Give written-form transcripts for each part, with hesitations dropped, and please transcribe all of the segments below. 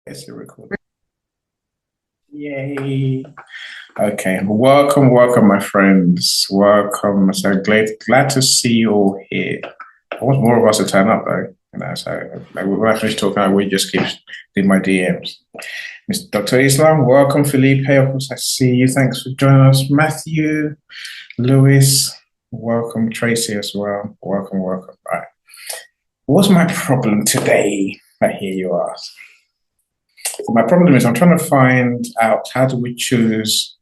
Yes, you're recording. Yay. Okay. Welcome, my friends. Welcome. So glad to see you all here. I want more of us to turn up though. So like, when I finish talking, we just keep in my DMs. Mr. Dr. Islam, welcome, Felipe. Of course, I see you. Thanks for joining us. Matthew, Lewis, welcome, Tracy as well. Welcome. All right. What's my problem today? I hear you ask. My problem is I'm trying to find out how do we choose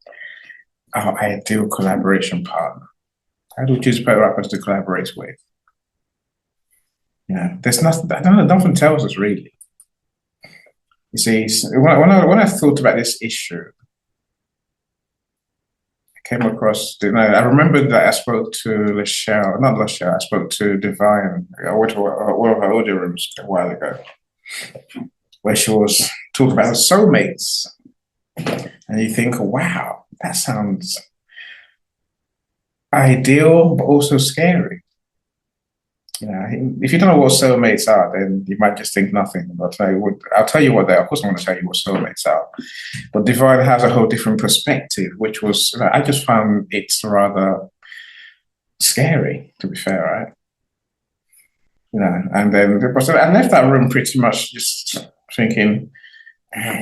our ideal collaboration partner? How do we choose rappers to collaborate with? There's nothing. I don't know. Nothing tells us really. You see, when I thought about this issue, I came across. I remember that I spoke to Lachelle, not Lachelle. I spoke to Divine. I went to one of her audio rooms a while ago, where she was talking about soulmates. And you think, wow, that sounds ideal, but also scary. If you don't know what soulmates are, then you might just think nothing. But I'll tell you what they are. Of course, I'm going to tell you what soulmates are. But Divine has a whole different perspective, which was, I just found it's rather scary, to be fair, right? And then I left that room pretty much just thinking,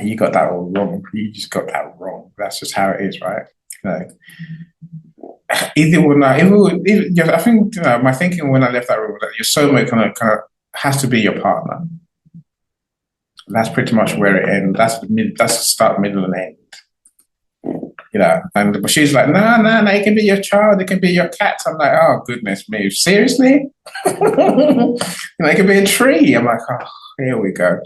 you got that all wrong. You just got that wrong. That's just how it is, right? Either or not. I think my thinking when I left that room was that your soulmate kind of has to be your partner. That's pretty much where it ends. That's the start, middle, and end. But she's like, no, it can be your child, it can be your cat. I'm like, oh goodness me, seriously? It can be a tree. I'm like, oh, here we go.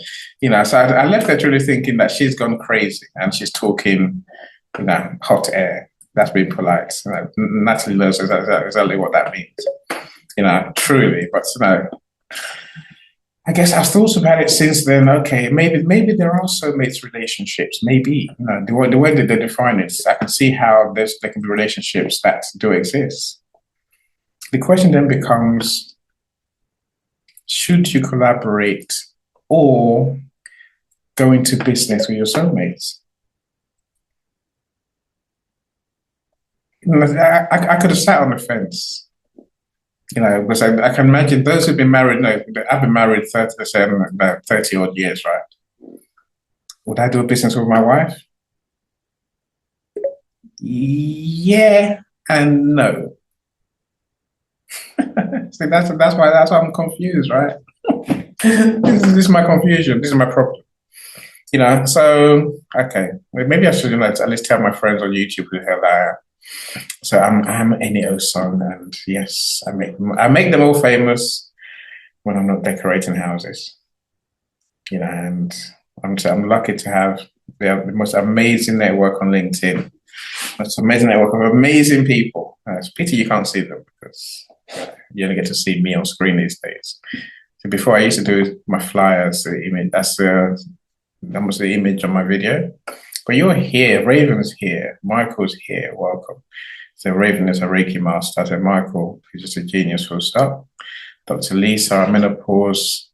So I left there truly thinking that she's gone crazy and she's talking, hot air. That's being polite. Natalie knows exactly what that means. Truly. But I guess I've thought about it since then. Okay, maybe there are soulmates relationships. Maybe the way that they define it, I can see how there can be relationships that do exist. The question then becomes: should you collaborate or go into business with your soulmates? I could have sat on the fence. Because I can imagine those who've been married. No, I've been married 30 odd years, right? Would I do a business with my wife? Yeah and no. See, that's why I'm confused, right? This is my confusion. This is my problem. So okay, maybe I should at least tell my friends on YouTube who the hell I am. So I'm Enio's son, and yes, I make them all famous when I'm not decorating houses. And I'm lucky to have the most amazing network on LinkedIn. Most amazing network of amazing people. It's a pity you can't see them because you only get to see me on screen these days. So before I used to do my flyers, the image that was the image on my video. But you're here, Raven's here, Michael's here, welcome. So Raven is a Reiki master. So Michael, who's just a genius full stop. Dr. Lisa, our menopause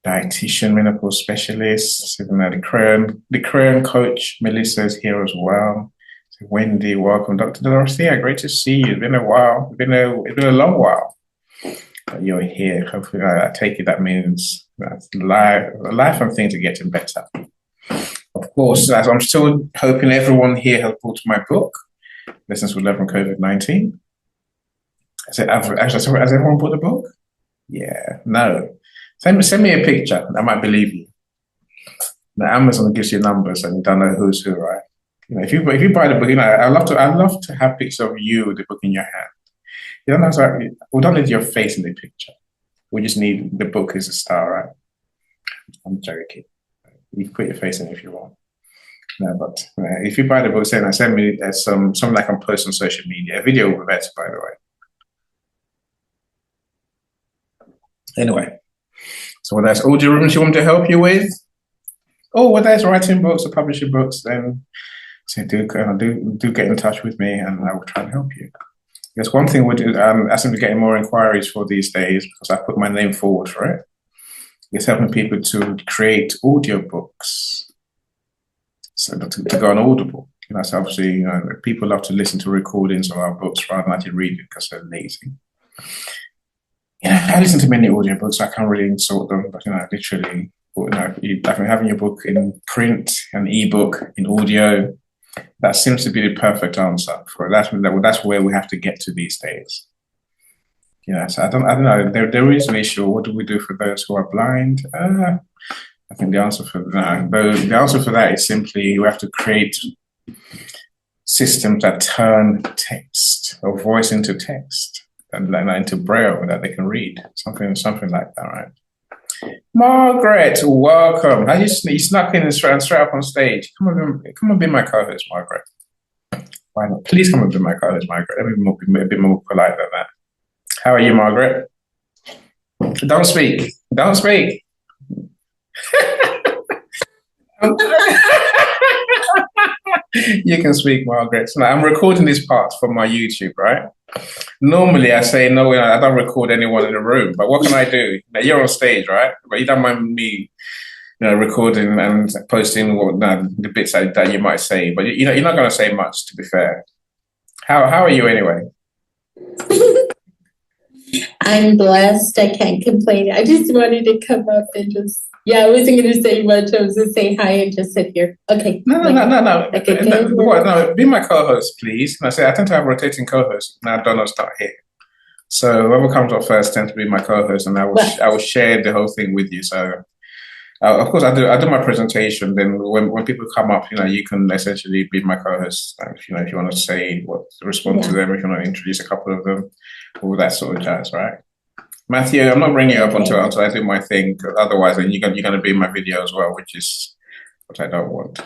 dietitian, menopause specialist. So, the Crayon coach, Melissa is here as well. So Wendy, welcome. Dr. Dorothea, great to see you. It's been a while. It's been a long while. But you're here. Hopefully, I take it that means that life and things are getting better. Of course, as I'm still hoping everyone here has bought my book, Lessons we Learn from COVID-19. Has everyone bought the book? Yeah, no. Send me a picture. I might believe you. Now, Amazon gives you numbers and you don't know who's who, right? If you buy the book, I love to have pictures of you with the book in your hand. You don't have to, we don't need your face in the picture. We just need the book as a star, right? I'm joking. You can put your face in if you want. No, but if you buy the book, send me something like on post on social media. A video will be better, by the way. Anyway, so whether that's audio rooms you want me to help you with, or whether it's writing books or publishing books, then do get in touch with me and I will try and help you. Because one thing I seem to be getting more inquiries for these days because I put my name forward for it. It's helping people to create audiobooks. to go on Audible. So obviously, people love to listen to recordings of our books rather than actually read it because they're lazy. I listen to many audiobooks. I can't really insult them, but literally, having your book in print, an ebook, in audio, that seems to be the perfect answer for that. That's where we have to get to these days. So I don't know. There is an issue. What do we do for those who are blind? I think the answer for that is simply we have to create systems that turn text or voice into text and into braille that they can read. Something like that, right? Margaret, welcome. You snuck in and straight up on stage. Come and be my co-host, Margaret. Why not? Please come and be my co-host, Margaret. Let me be a bit more polite than that. How are you, Margaret? Don't speak. Don't speak. You can speak, Margaret. So I'm recording this part for my YouTube, right? Normally, I say no. I don't record anyone in the room, but what can I do? You're on stage, right? But you don't mind me, recording and posting the bits that you might say. But you're not going to say much, to be fair. How are you anyway? I'm blessed. I can't complain. I just wanted to come up and I wasn't going to say much. I was going to say hi and just sit here. Okay. No. Be my co-host, please. And I tend to have rotating co-hosts. Now Donna's not here. So whoever comes up first tends to be my co-host, and I will share the whole thing with you. So of course I do my presentation. Then when people come up, you can essentially be my co-host. If you want to say respond to them, if you want to introduce a couple of them, all that sort of jazz, right? Matthew, I'm not bringing you up until I do my thing. Otherwise, then you're going to be in my video as well, which is what I don't want.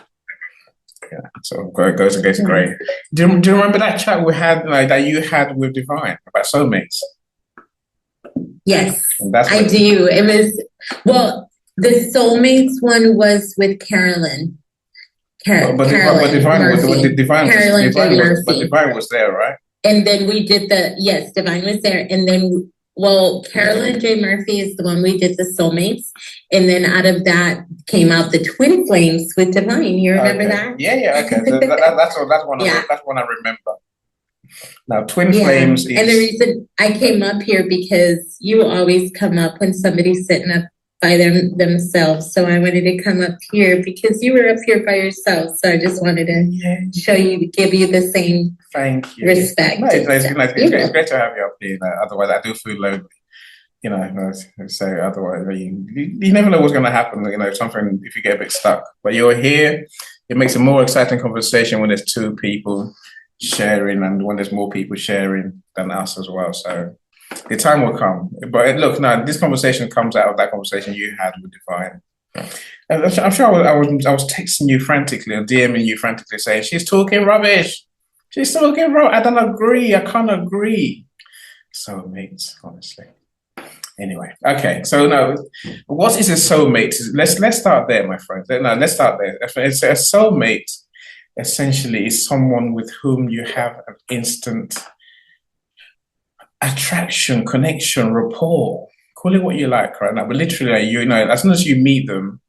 Yeah, so it goes against grain. Do you remember that chat we had, that you had with Divine about Soulmates? Yes, I do. It was, the Soulmates one was with Carolyn. Divine was there, right? And then we did Divine was there. And then, Carolyn J. Murphy is the one we did the Soulmates. And then out of that came out the Twin Flames with Divine. You remember that? Yeah, okay. So that's one I remember. Now, Twin Flames is... And the reason I came up here because you always come up when somebody's sitting up by themselves. So I wanted to come up here because you were up here by yourself. So I just wanted to show you, give you the same respect. No, it's great to have you up here. Otherwise, I do feel lonely. So otherwise, you never know what's going to happen. If you get a bit stuck. But you're here. It makes a more exciting conversation when there's two people sharing and when there's more people sharing than us as well. So the time will come. But look, now this conversation comes out of that conversation you had with Divine. I'm sure I was texting you frantically or DMing you frantically saying, she's talking rubbish. She's talking rubbish. I don't agree. I can't agree. Soulmates, honestly. Anyway, okay. So now, what is a soulmate? Let's start there, my friend. No, let's start there. It's a soulmate essentially is someone with whom you have an instant attraction, connection, rapport. Call it what you like right now, but literally, as soon as you meet them,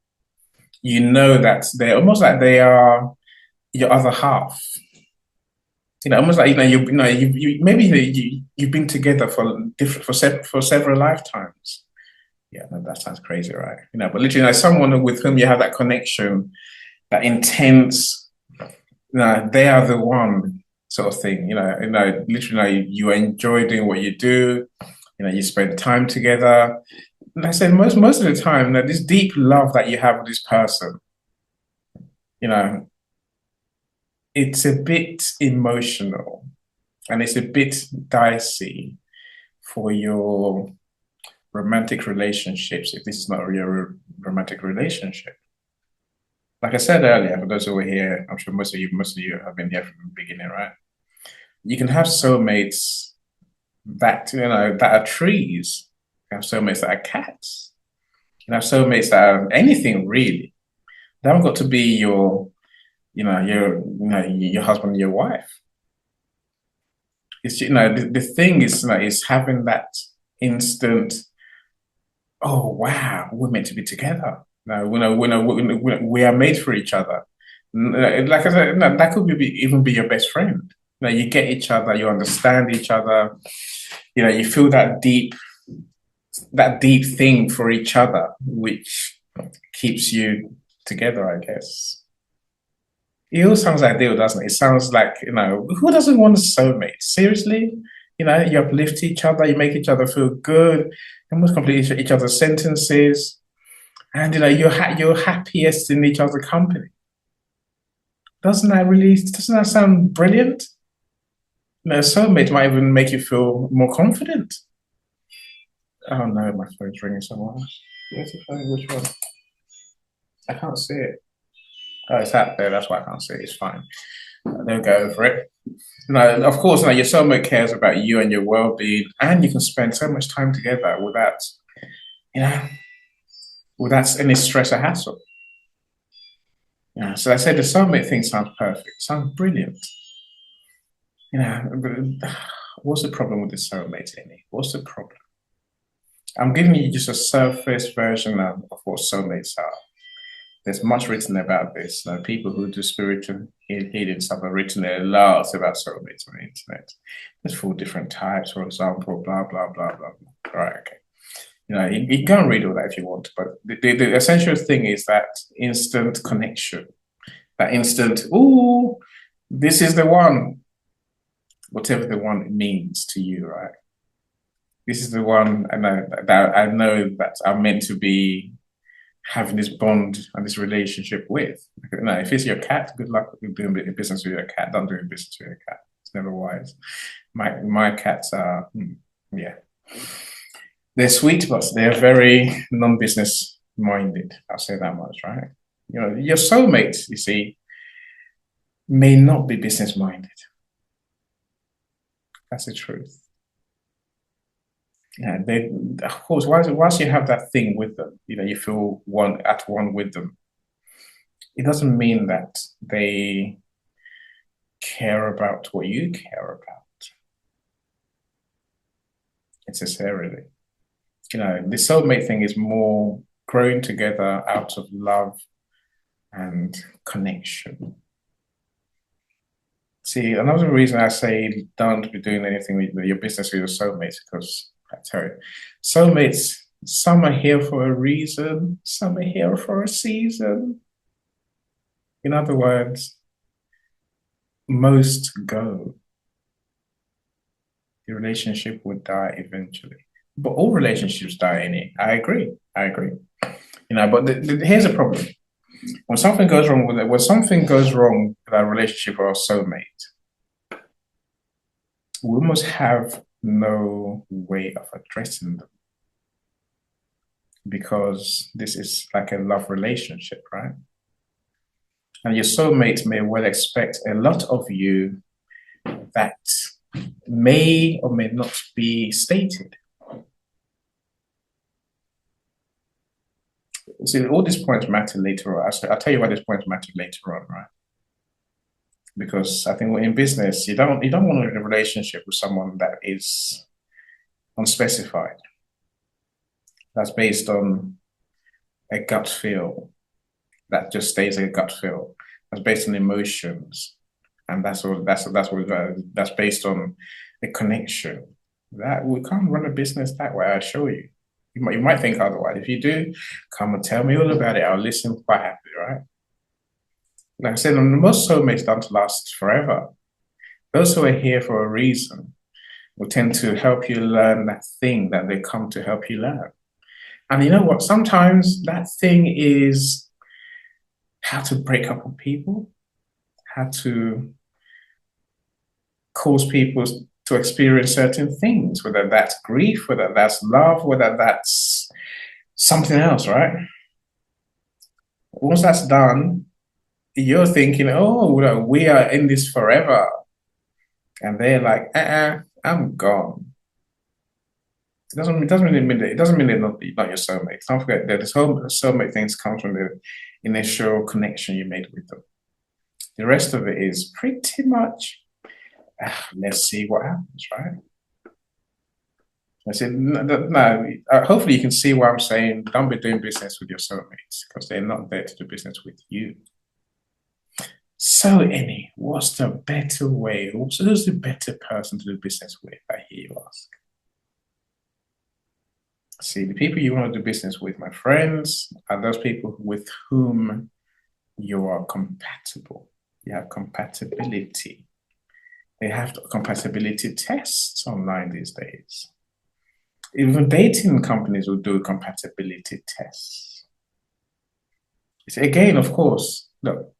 you know that they're almost like they are your other half. Almost like you've been together for several lifetimes. Yeah, that sounds crazy, right? But literally, someone with whom you have that connection, that intense. They are the one. Sort of thing, literally, you enjoy doing what you do. You spend time together. And I said most of the time, this deep love that you have with this person, it's a bit emotional, and it's a bit dicey for your romantic relationships if this is not your romantic relationship. Like I said earlier, for those who were here, I'm sure most of you have been here from the beginning, right? You can have soulmates that are trees. You have soulmates that are cats. You can have soulmates that are anything really. They haven't got to be your husband and your wife. It's the thing is having that instant. Oh wow, we're meant to be together. We are made for each other. Like I said, no, that could even be your best friend. You get each other, you understand each other. You feel that deep thing for each other, which keeps you together, I guess. It all sounds ideal, doesn't it? It sounds like, who doesn't want a soulmate? Seriously? You uplift each other, you make each other feel good, you almost complete each other's sentences, and you're happiest in each other's company. Doesn't that sound brilliant? A soulmate might even make you feel more confident. Oh no, my phone's ringing somewhere. Where's the phone? Which one? I can't see it. Oh, it's out there. That's why I can't see it. It's fine. They'll go over it. No, of course, no, your soulmate cares about you and your well-being, and you can spend so much time together you know, without any stress or hassle. So I said the soulmate thing sounds perfect. Sounds brilliant. But what's the problem with the soulmate, Amy? What's the problem? I'm giving you just a surface version of what soulmates are. There's much written about this. People who do spiritual healing stuff have written a lot about soulmates on the internet. There's 4 different types, for example, blah, blah, blah, blah, blah. Right, okay. You can read all that if you want, but the essential thing is that instant connection, that instant, ooh, this is the one, whatever the one means to you, right? This is the one I know that I'm meant to be having this bond and this relationship with. If it's your cat, good luck with doing business with your cat. Don't do business with your cat. It's never wise. My cats are, yeah, they're sweet, but they're very non-business minded. I'll say that much, right? Your soulmate, you see, may not be business minded. That's the truth. Yeah, of course, once you have that thing with them, you feel at one with them. It doesn't mean that they care about what you care about necessarily. The soulmate thing is more growing together out of love and connection. See, another reason I say don't be doing anything with your business with your soulmates, because I tell you, soulmates, some are here for a reason, some are here for a season. In other words, most go. The relationship would die eventually. But all relationships die in it. I agree. But here's a problem. When something goes wrong with our relationship or our soulmate, we almost have no way of addressing them, because this is like a love relationship, right? And your soulmate may well expect a lot of you that may or may not be stated. See, all these points matter later on. I'll tell you why these points matter later on, right? Because I think in business, you don't want a relationship with someone that is unspecified. That's based on a gut feel. That just stays a gut feel. That's based on emotions, and that's based on a connection. That we can't run a business that way. I assure you. You might think otherwise. If you do, come and tell me all about it. I'll listen quite happily, right? Like I said, most soulmates don't last forever. Those who are here for a reason will tend to help you learn that thing that they come to help you learn. And you know what? Sometimes that thing is how to break up with people, how to cause people to experience certain things, whether that's grief, whether that's love, whether that's something else, right? Once that's done, you're thinking, oh, we are in this forever. And they're like, I'm gone. It doesn't mean they're not your soulmate. Don't forget that this whole soulmate things comes from the initial connection you made with them. The rest of it is pretty much, let's see what happens, right? I said, no, hopefully you can see why I'm saying don't be doing business with your soulmates, because they're not there to do business with you. So, Annie, what's the better way? Who's the better person to do business with? I hear you ask. See, the people you want to do business with, my friends, are those people with whom you are compatible. You have compatibility. They have compatibility tests online these days. Even dating companies will do compatibility tests. Again, of course, look,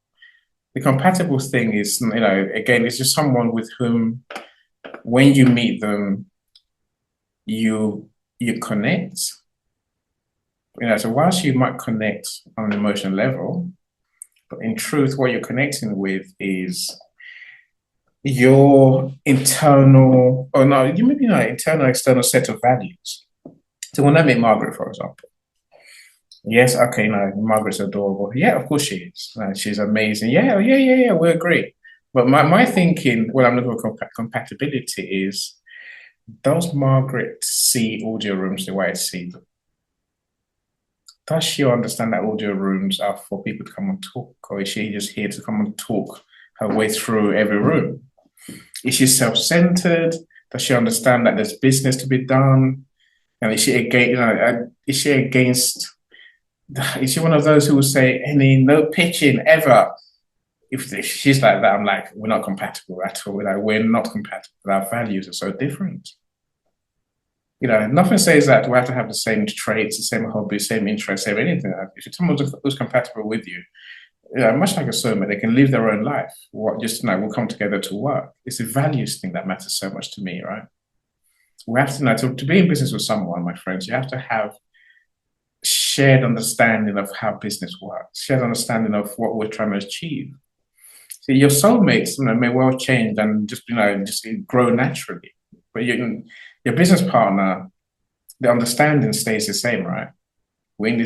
the compatible thing is, again, it's just someone with whom, when you meet them, you connect. So whilst you might connect on an emotional level, but in truth, what you're connecting with is your internal, or no, you maybe not internal, external set of values. So when I meet Margaret, for example, yes, okay, no, Margaret's adorable. Yeah, of course she is. She's amazing. Yeah, yeah, we agree. But my thinking when I'm looking for compatibility is, does Margaret see audio rooms the way I see them? Does she understand that audio rooms are for people to come and talk, or is she just here to come and talk her way through every room? Is she self-centered? Does she understand that there's business to be done? And is she against? Is she against? Is she one of those who will say any no pitching ever? If she's like that, I'm like, we're not compatible at all. We're not compatible. Our values are so different. Nothing says that we have to have the same traits, the same hobbies, same interests, same anything. If you're someone who's compatible with you, much like a soulmate, they can live their own life. We'll come together to work. It's a values thing that matters so much to me, right? We have to be in business with someone, my friends. You have to have shared understanding of how business works, shared understanding of what we're trying to achieve. So your soulmates, may well change and just grow naturally, but your business partner, the understanding stays the same, right? We're in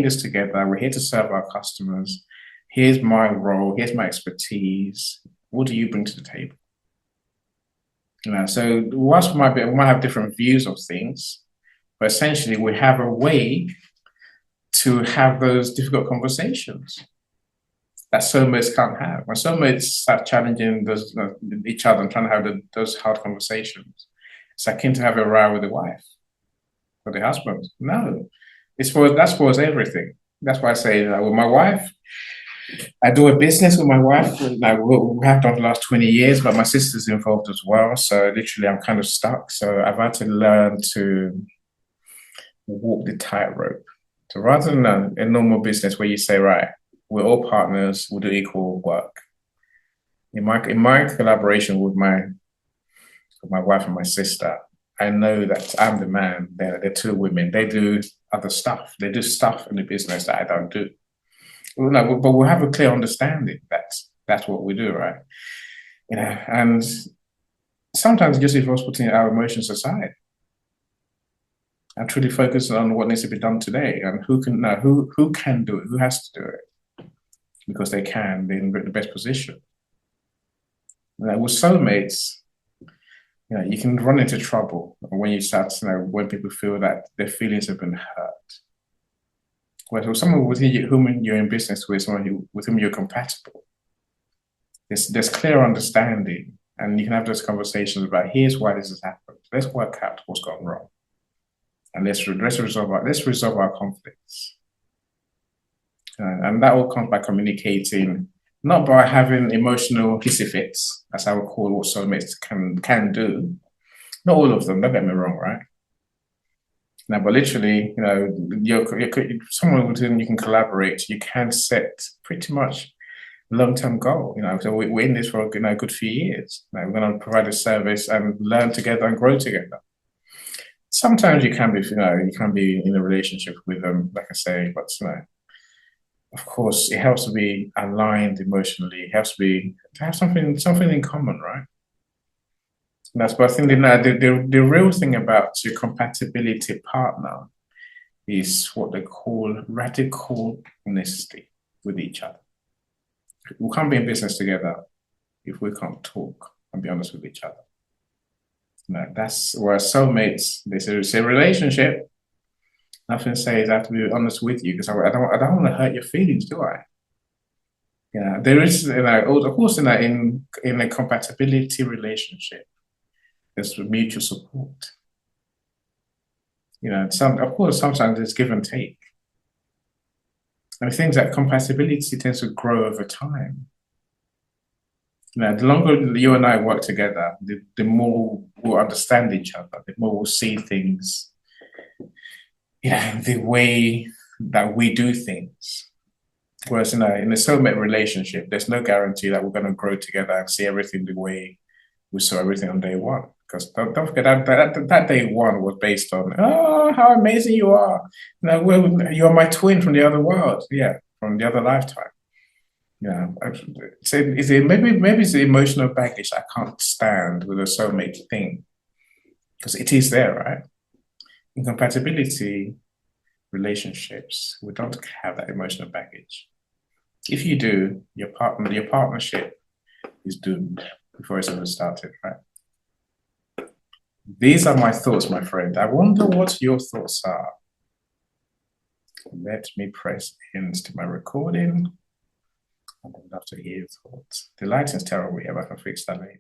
this together. We're here to serve our customers. Here's my role. Here's my expertise. What do you bring to the table? So whilst we might have different views of things, but essentially we have a way to have those difficult conversations that soulmates can't have. When soulmates start challenging each other and trying to have those hard conversations, it's akin to have a row with the wife or the husband. No, that spoils everything. That's why I say with my wife, I do a business with my wife. We have done the last 20 years, but my sister's involved as well. So literally, I'm kind of stuck. So I've had to learn to walk the tightrope. So rather than a normal business where you say, right, we're all partners, we'll do equal work. In my collaboration with my wife and my sister, I know that I'm the man. They're two women. They do other stuff. They do stuff in the business that I don't do. No, but we'll have a clear understanding that that's what we do, right? And sometimes it just involves putting our emotions aside and truly focus on what needs to be done today and who can do it, who has to do it because they can, they're in the best position. With soulmates, you can run into trouble when you start, when people feel that their feelings have been hurt. Whereas with someone with whom you're in business with, with whom you're compatible, there's clear understanding, and you can have those conversations about here's why this has happened. Let's work out what's gone wrong, and let's resolve our conflicts. And that all comes by communicating, not by having emotional hissy fits, as I would call what soulmates can do. Not all of them. Don't get me wrong, right? Now, but literally, you're someone with whom you can collaborate. You can set pretty much long-term goal. So we're in this for a good few years. We're going to provide a service and learn together and grow together. Sometimes you can be in a relationship with them, like I say, but of course, it helps to be aligned emotionally. It helps to have something in common, right? That's but I think the real thing about your compatibility partner is what they call radical honesty with each other. We can't be in business together if we can't talk and be honest with each other. That's where soulmates. It's a relationship. Nothing says I have to be honest with you because I don't want to hurt your feelings, do I? Yeah, there is, of course, in a compatibility relationship, there's mutual support. Of course, sometimes there's give and take. And things like compatibility tends to grow over time. The longer you and I work together, the more we'll understand each other, the more we'll see things, the way that we do things. Whereas in a soulmate relationship, there's no guarantee that we're going to grow together and see everything the way we saw everything on day one. Because don't forget that day one was based on, oh, how amazing you are. You're my twin from the other world. Yeah, from the other lifetime. Yeah. So maybe it's the emotional baggage I can't stand with a soulmate thing. Because it is there, right? Incompatibility relationships, we don't have that emotional baggage. If you do, your partnership is doomed before it's ever started, right? These are my thoughts, my friend. I wonder what your thoughts are. Let me press end to my recording. I'd love to hear your thoughts. The lighting's terrible here, but I can fix that later.